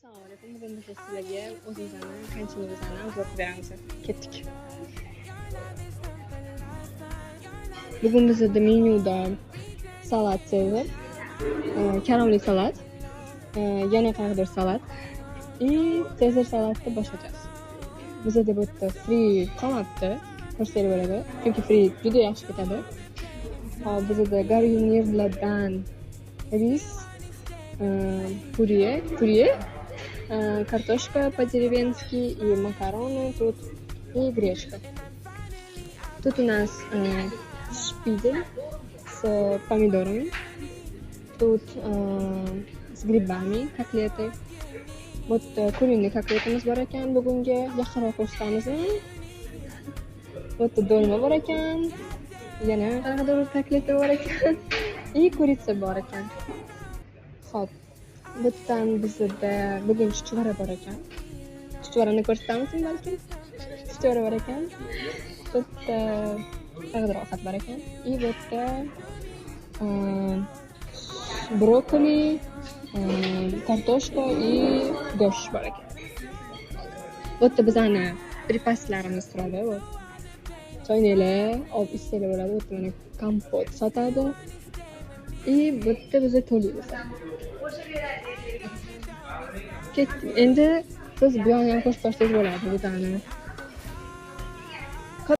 Assalomu alaykum. Bugun biz sizlarga o'zimizni qanchamizni o'qib beramiz. Ketdik. Bugun bizda menyuda salat Sezar, karamli salat, yana qayerdir salat и Sezar salatni boshlaymiz. Bizda bu yerda free qolmabdi. Ko'rsatib beradi. Chunki free juda yaxshi ketadi. Hop, bizda garnirlardan ris, purye, картошка по-деревенски и макароны тут и гречка. Тут у нас шпидель с помидорами, тут с грибами котлеты. Вот куриный котлетimiz bor ekan bugunga, yaqinroq ko'rsatamizmi? Вот dolma bor ekan, yana qanaqadir kotleta bor ekan, и kурица bor ekan. Xo'p, bu yerdan bizda bugun chuchvara bor ekan. Chuchvarani ko'rsatamizmi balki? Chuchvara bor ekan. Bu yerda qanaqadir ovqat bor ekan. И bu yerda brokoli, kartoshka и go'sht bor ekan. Bu yerda bizani pripaslarimiz turadi. Choynalar, olib ichsalar bo'ladi. Bu yerda mana kompot sotadi. И bu yerda biz to'laymiz. Ketdik. Endi biz bu yoqni ham ko'rsatsak bo'ladi, bizani.